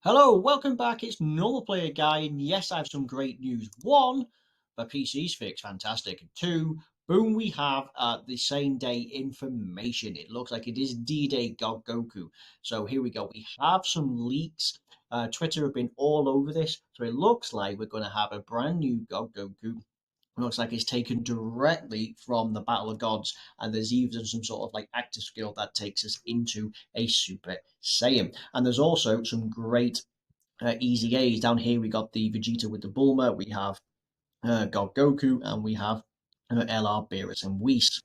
Hello, welcome back. It's Normal Player Guy, and yes, I have some great news. One, the PC's fixed, fantastic. Two, boom, we have the same day information. It looks like it is D-Day God Goku. So here we go. We have some leaks. Twitter have been all over this, so it looks like we're going to have a brand new God Goku. It looks like it's taken directly from the Battle of Gods, and there's even some sort of like active skill that takes us into a Super Saiyan. And there's also some great easy A's. Down here we got the Vegeta with the Bulma, we have God Goku, and we have LR Beerus and Whis.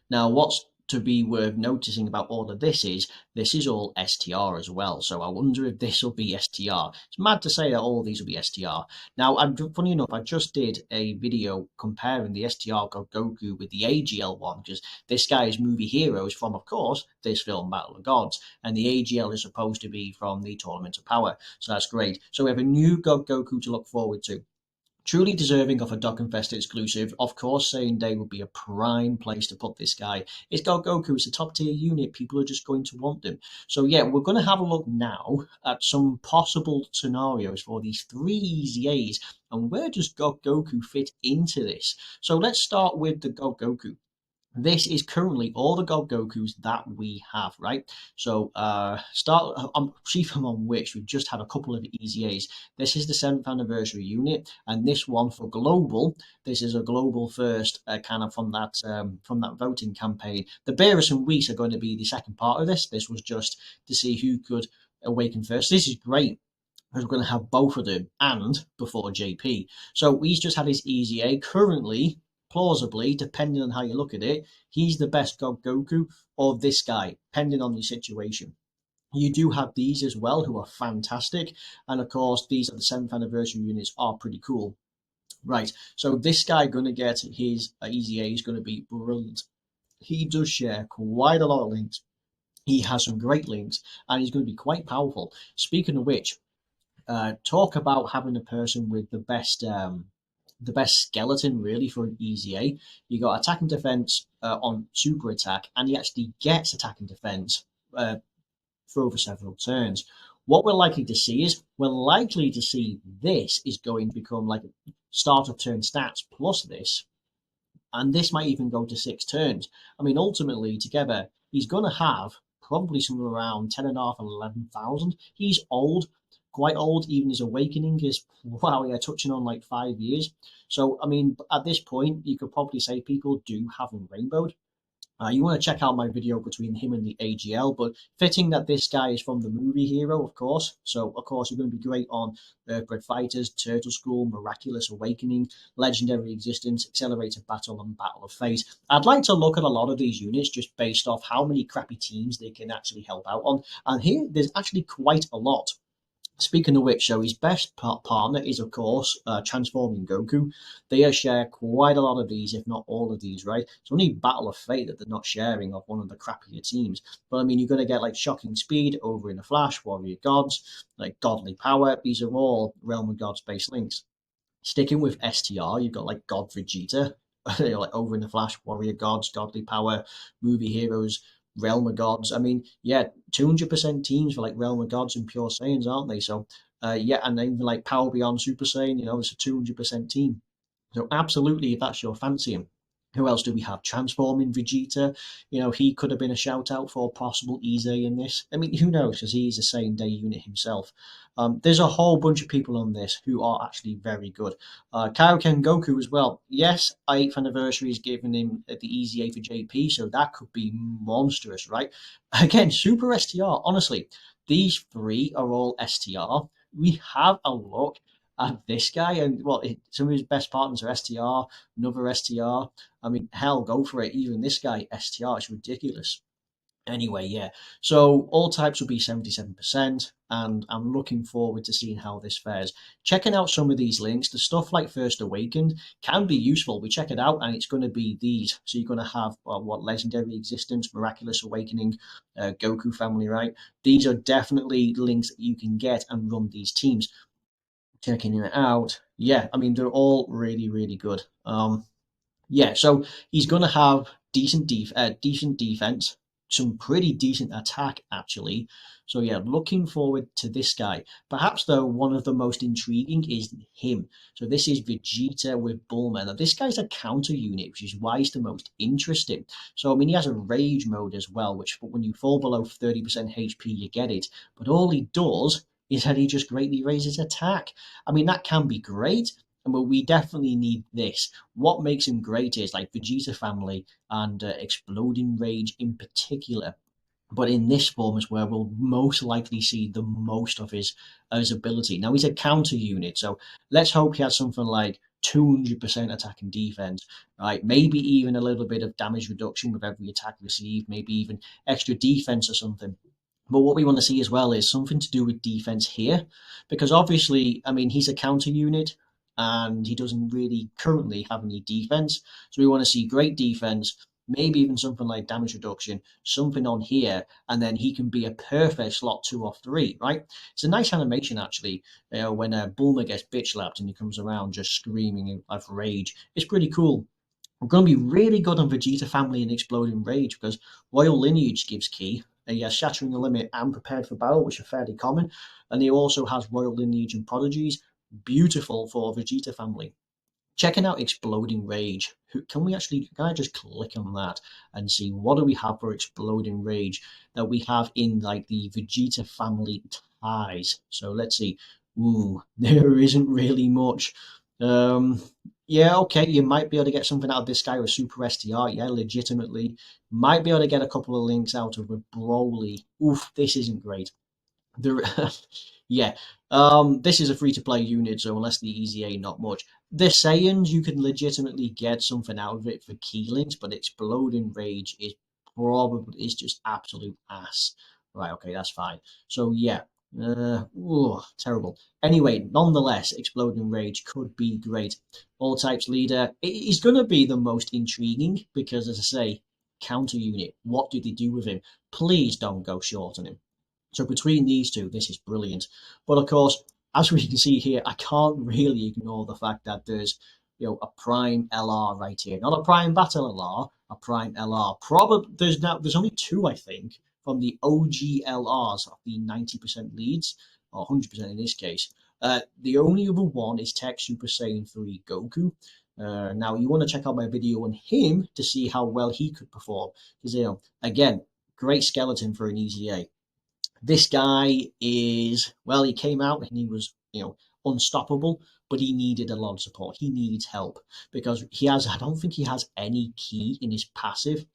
Now, what's to be worth noticing about all of this is all STR as well. So I wonder if this will be STR. It's mad to say that all of these will be STR. Now, funny enough, I just did a video comparing the STR Goku with the AGL one because this guy's movie heroes from, of course, this film Battle of Gods, and the AGL is supposed to be from the Tournament of Power. So that's great. So we have a new God Goku to look forward to. Truly deserving of a Dokkenfest exclusive. Of course, Saiyan Day would be a prime place to put this guy. It's God Goku, it's a top tier unit. People are just going to want them. So, yeah, we're going to have a look now at some possible scenarios for these three easy A's and where does God Goku fit into this? So, let's start with the God Goku. This is currently all the God Gokus that we have, right? So start chief among which we've just had a couple of easy A's. This is the 7th anniversary unit, and this one for global. This is a global first, kind of from that voting campaign. The Beerus and Whis are going to be the second part of this. This was just to see who could awaken first. This is great. We're going to have both of them and before JP. So he's just had his easy A. Currently, plausibly, depending on how you look at it, he's the best God Goku or this guy, depending on your situation. You do have these as well, who are fantastic. And of course, these are the 7th anniversary units are pretty cool. Right, so this guy going to get his easy A is going to be brilliant. He does share quite a lot of links. He has some great links, and he's going to be quite powerful. Speaking of which, talk about having a person with the best skeleton really for an easy A. You got attack and defense on super attack, and he actually gets attack and defense for over several turns. What we're likely to see is this is going to become like start of turn stats plus this, and this might even go to 6 turns. I mean, ultimately, together, he's going to have probably somewhere around 10.5, 11,000. He's old, quite old. Even his awakening is, wow, yeah, touching on like 5 years. So, I mean, at this point, you could probably say people do have him rainbowed. You want to check out my video between him and the AGL, but fitting that this guy is from the movie hero, of course. So, of course, you're going to be great on Earthbred Fighters, Turtle School, Miraculous Awakening, Legendary Existence, Accelerated Battle, and Battle of Fate. I'd like to look at a lot of these units just based off how many crappy teams they can actually help out on. And here, there's actually quite a lot. Speaking of which, so his best partner is, of course, Transforming Goku. They share quite a lot of these, if not all of these, right? It's only Battle of Fate that they're not sharing of one of the crappier teams. But I mean, you're going to get like Shocking Speed, Over in a Flash, Warrior Gods, like Godly Power. These are all Realm of Gods based links. Sticking with STR, you've got like God Vegeta, like Over in the Flash, Warrior Gods, Godly Power, Movie Heroes, Realm of Gods. I mean, yeah, 200% teams for like Realm of Gods and Pure Saiyans, aren't they? So, yeah, and even like Power Beyond Super Saiyan, it's a 200% team. So, absolutely, if that's your fancy. Who else do we have? Transforming Vegeta. He could have been a shout out for possible easy in this. I mean, who knows? Because he's a same day unit himself. There's a whole bunch of people on this who are actually very good. Kaioken Goku as well. Yes, 8th anniversary is giving him the easy A for JP, so that could be monstrous, right? Again, Super STR. Honestly, these three are all STR. We have a look at this guy, and well, some of his best partners are STR, another STR. I mean, hell, go for it. Even this guy, STR, is ridiculous. Anyway, yeah. So all types will be 77%, and I'm looking forward to seeing how this fares. Checking out some of these links, the stuff like First Awakened can be useful. We check it out, and it's going to be these. So you're going to have Legendary Existence, Miraculous Awakening, Goku Family, right? These are definitely links that you can get and run these teams. Checking it out, yeah. I mean, they're all really, really good. Yeah, so he's going to have decent defense. some pretty decent attack actually. So yeah, looking forward to this guy. Perhaps though one of the most intriguing is him. So this is Vegeta with Bulma. Now this guy's a counter unit, which is why he's the most interesting. So I mean he has a rage mode as well, which when you fall below 30% HP you get it. But all he does is that he just greatly raises attack. I mean that can be great, but we definitely need this. What makes him great is like Vegeta family and Exploding Rage in particular. But in this form is where we'll most likely see the most of his ability. Now he's a counter unit, so let's hope he has something like 200% attack and defense, right? Maybe even a little bit of damage reduction with every attack received, maybe even extra defense or something. But what we want to see as well is something to do with defense here, because obviously, I mean, he's a counter unit and he doesn't really currently have any defense. So we want to see great defense, maybe even something like damage reduction, something on here, and then he can be a perfect slot 2 or 3, right? It's a nice animation actually, when Bulma gets bitch slapped and he comes around just screaming of rage. It's pretty cool. We're going to be really good on Vegeta Family and Exploding Rage because Royal Lineage gives key. He has Shattering the Limit and Prepared for Battle, which are fairly common. And he also has Royal Lineage and Prodigies. Beautiful for Vegeta Family. Checking out Exploding Rage. Can I just click on that and see what do we have for Exploding Rage that we have in like the Vegeta Family ties? So let's see. Ooh, there isn't really much. Um, yeah, okay, you might be able to get something out of this guy with Super STR. Yeah, legitimately. Might be able to get a couple of links out of with Broly. Oof, this isn't great. The yeah, this is a free to play unit, so unless the easy A, not much. The Saiyans, you can legitimately get something out of it for key links, but Exploding Rage is just absolute ass. Right, okay, that's fine. So yeah, terrible. Anyway, nonetheless, Exploding Rage could be great. All types leader is going to be the most intriguing because, as I say, counter unit. What do they do with him? Please don't go short on him. So between these two, this is brilliant. But of course, as we can see here, I can't really ignore the fact that there's a prime LR right here, not a prime battle LR, a prime LR. Probably there's only two I think from the OG LRs of the 90% leads, or 100% in this case. The only other one is Tech Super Saiyan 3 Goku. Now you want to check out my video on him to see how well he could perform because again, great skeleton for an easy A. This guy is, well, he came out and he was, unstoppable, but he needed a lot of support. He needs help because I don't think he has any key in his passive.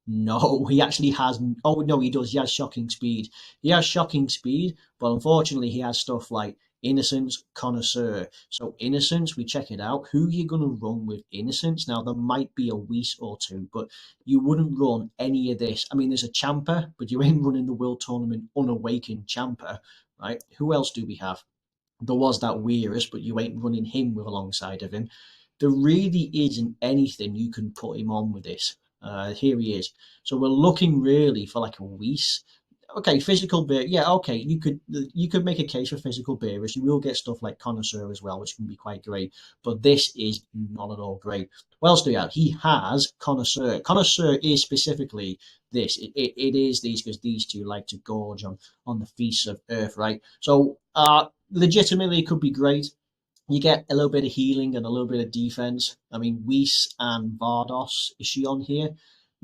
No, he actually has. Oh no, he does. He has shocking speed. He has shocking speed, but unfortunately, he has stuff like innocence, connoisseur. So innocence, we check it out. Who you gonna run with innocence? Now there might be a Whis or two, but you wouldn't run any of this. I mean, there's a Champa, but you ain't running the World Tournament unawakened Champa, right? Who else do we have? There was that Weirus, but you ain't running him with alongside of him. There really isn't anything you can put him on with this. Here he is. So we're looking really for like a Whis. Okay, physical beer. Yeah, okay. You could make a case for physical beerers. You will get stuff like connoisseur as well, which can be quite great. But this is not at all great. What else do we have? He has connoisseur. Connoisseur is specifically this. It is these because these two like to gorge on the feasts of Earth, right? So legitimately, it could be great. You get a little bit of healing and a little bit of defense. I mean, Whis and Vardos, is she on here?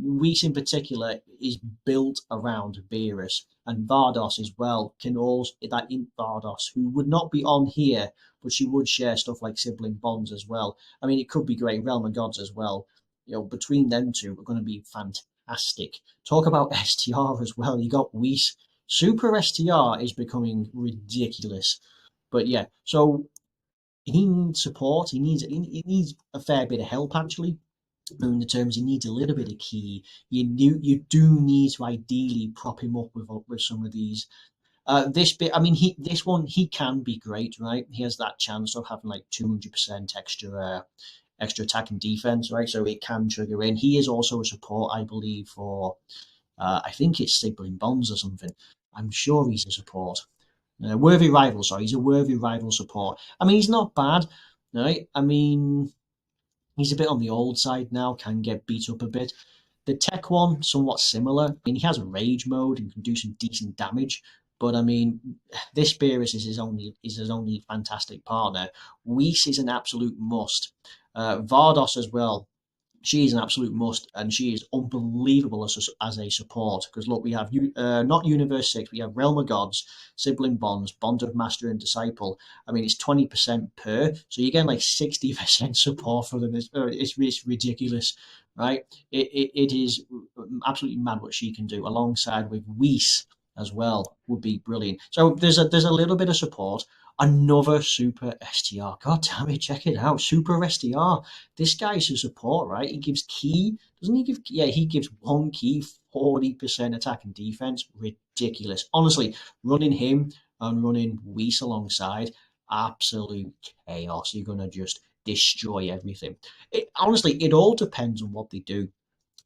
Whis in particular is built around Beerus, and Vardos as well can also that Imp Vardos, who would not be on here, but she would share stuff like sibling bonds as well. I mean, it could be great. Realm of Gods as well. Between them two, we're going to be fantastic. Talk about STR as well. You got Whis. Super STR is becoming ridiculous. But yeah, so he needs support. He needs a fair bit of help actually. In the terms, he needs a little bit of key. You do need to ideally prop him up with some of these. This bit, I mean, this one he can be great, right? He has that chance of having like 200% extra attack and defense, right? So it can trigger in. He is also a support, I believe, for I think it's sibling bonds or something. I'm sure he's a support. Worthy rival, sorry, he's a worthy rival support. I mean, he's not bad, right? I mean, he's a bit on the old side now, can get beat up a bit. The tech one, somewhat similar. I mean, he has a rage mode and can do some decent damage. But I mean, this Beerus is his only fantastic partner. Whis is an absolute must. Vardos as well, she is an absolute must, and she is unbelievable as a support. Because look, we have not Universe 6, we have Realm of Gods, Sibling Bonds, Bond of Master and Disciple. I mean, it's 20% per, so you're getting like 60% support for them. It's ridiculous, right? It is absolutely mad what she can do, alongside with Whis as well, would be brilliant. So there's a little bit of support. Another super STR. God damn it, check it out. Super STR. This guy's a support, right? He gives key, doesn't he give? Yeah, he gives one key, 40% attack and defense. Ridiculous. Honestly, running him and running Whis alongside, absolute chaos. You're gonna just destroy everything. Honestly, it all depends on what they do.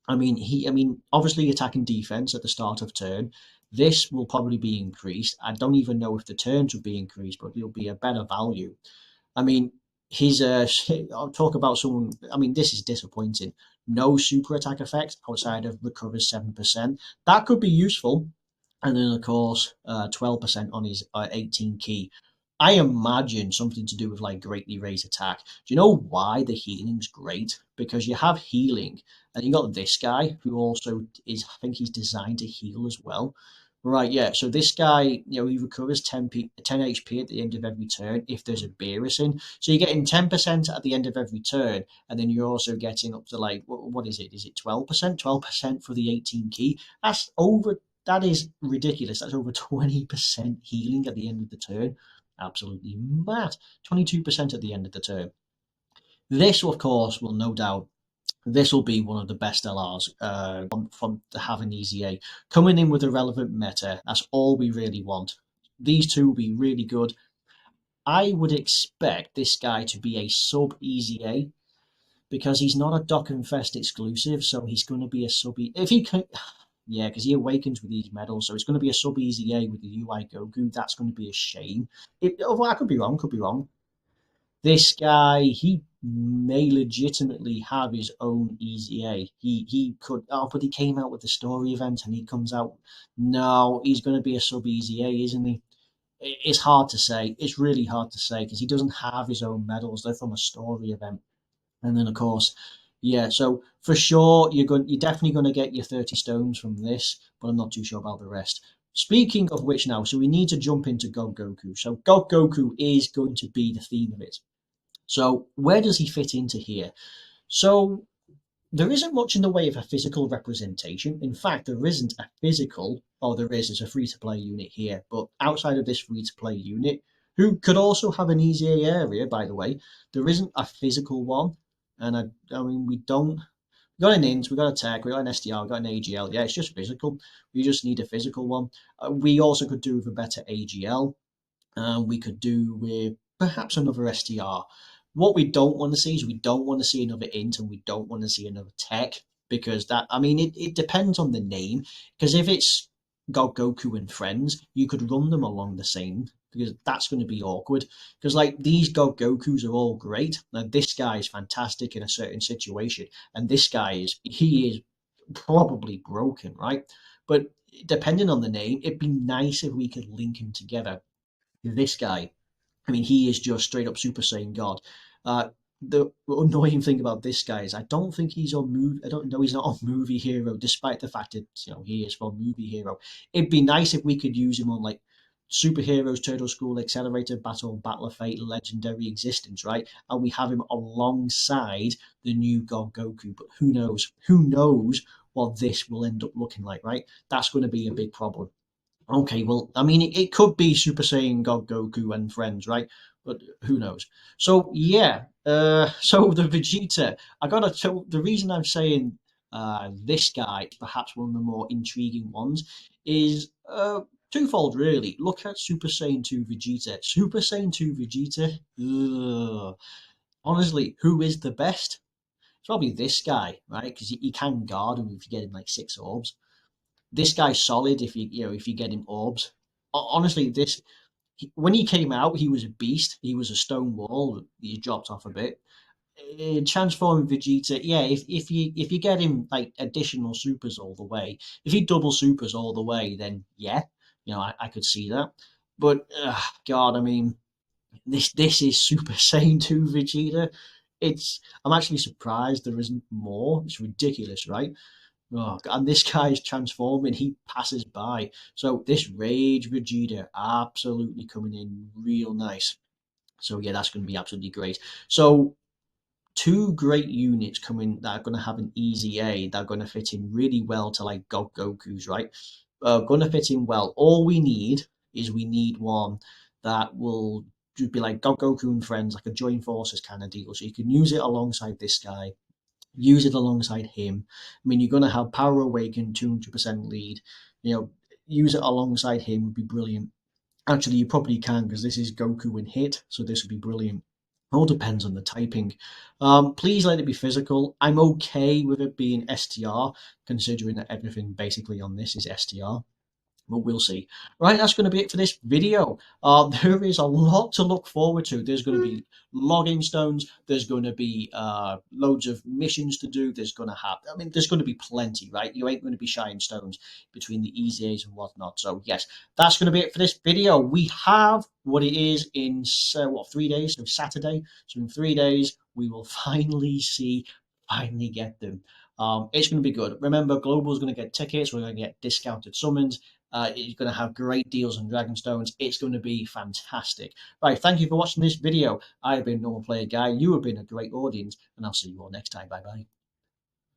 I mean, obviously attack and defense at the start of turn. This will probably be increased. I don't even know if the turns will be increased, but it'll be a better value. I mean, his I'll talk about someone. I mean, this is disappointing. No super attack effect outside of recovers 7%. That could be useful, and then of course 12% on his 18 key. I imagine something to do with like greatly raised attack. Do you know why the healing's great? Because you have healing, and you got this guy who also is. I think he's designed to heal as well. Right, yeah. So this guy, he recovers 10 HP at the end of every turn if there's a Beerus in. So you're getting 10% at the end of every turn, and then you're also getting up to like, what is it? Is it 12%? 12% for the 18 key? That is ridiculous. That's over 20% healing at the end of the turn. Absolutely mad. 22% at the end of the turn. This, of course, will no doubt this will be one of the best LRs from to have an easy A. Coming in with a relevant meta, that's all we really want. These two will be really good. I would expect this guy to be a sub easy A because he's not a Dock and Fest exclusive, so he's going to be a sub. If he can, yeah, because he awakens with these medals, so it's going to be a sub easy A with the UI Goku. That's going to be a shame. I could be wrong. Could be wrong. This guy, he may legitimately have his own easy A. He could, but he came out with the story event and he comes out. No, he's going to be a sub easy A, isn't he? It's hard to say. It's really hard to say because he doesn't have his own medals. They're from a story event, and then of course, yeah. So for sure, you're definitely going to get your 30 stones from this, but I'm not too sure about the rest. Speaking of which, now, so we need to jump into God Goku. So God Goku is going to be the theme of it. So where does he fit into here? So there isn't much in the way of a physical representation. In fact, there isn't a physical, or there is, it's a free to play unit here. But outside of this free to play unit, who could also have an easy area, by the way, there isn't a physical one. And I mean, we don't. We got an int, we got a tech, we got an SDR, we got an AGL. Yeah, it's just physical. We just need a physical one. We also could do with a better AGL. We could do with perhaps another STR. What we don't want to see is we don't want to see another int and we don't want to see another tech because I mean, it depends on the name. Because if it's God Goku and Friends, you could run them along the same because that's going to be awkward. Because like these God Gokus are all great. Now this guy is fantastic in a certain situation, and this guy is probably broken, right? But depending on the name, it'd be nice if we could link them together. This guy, I mean, he is just straight up Super Saiyan God. Uh, the annoying thing about this guy is I don't think he's on movie. I don't know he's not on Movie Hero, despite the fact that he is from Movie Hero. It'd be nice if we could use him on like Superheroes, Turtle School, Accelerator Battle, Battle of Fate, Legendary Existence, right? And we have him alongside the new God Goku. But who knows? Who knows what this will end up looking like, right? That's going to be a big problem. Okay, well, I mean, it could be Super Saiyan God Goku and friends, right? But who knows? So yeah, so the Vegeta, I gotta. So the reason I'm saying this guy is perhaps one of the more intriguing ones is twofold, really. Look at Super Saiyan 2 Vegeta. Super Saiyan 2 Vegeta. Ugh. Honestly, who is the best? It's probably this guy, right? Because he can guard him if you get him like 6 orbs. This guy's solid if you get him orbs. Honestly, when he came out, he was a beast. He was a stone wall. He dropped off a bit. transforming Vegeta, yeah. If you get him like additional supers all the way, if he double supers all the way, then yeah, I could see that. But God, I mean, this is Super Saiyan 2 Vegeta. I'm actually surprised there isn't more. It's ridiculous, right? Oh, and this guy's transforming, he passes by. So this Rage Vegeta absolutely coming in real nice. So yeah, that's going to be absolutely great. So two great units coming that are going to have an easy A that are going to fit in really well to like Goku's, right? Going to fit in well. All we need is we need one that will just be like Goku and friends, like a joint forces kind of deal. So you can use it alongside this guy, use it alongside him. I mean, you're going to have Power Awaken 200% lead. You know, use it alongside him would be brilliant. Actually, you probably can because this is Goku in hit, so this would be brilliant. All depends on the typing. Please let it be physical. I'm okay with it being STR, considering that everything basically on this is STR. But we'll see. Right, that's going to be it for this video. There is a lot to look forward to. There's going to be logging stones. There's going to be loads of missions to do. There's going to be plenty, right? You ain't going to be shying stones between the easy A's and whatnot. So yes, that's going to be it for this video. We have what it is in 3 days? So Saturday. So in 3 days, we will finally get them. It's going to be good. Remember, Global is going to get tickets. We're going to get discounted summons. You're going to have great deals on Dragonstones. It's going to be fantastic. Right, thank you for watching this video. I've been Normal Player Guy. You have been a great audience, and I'll see you all next time. Bye bye.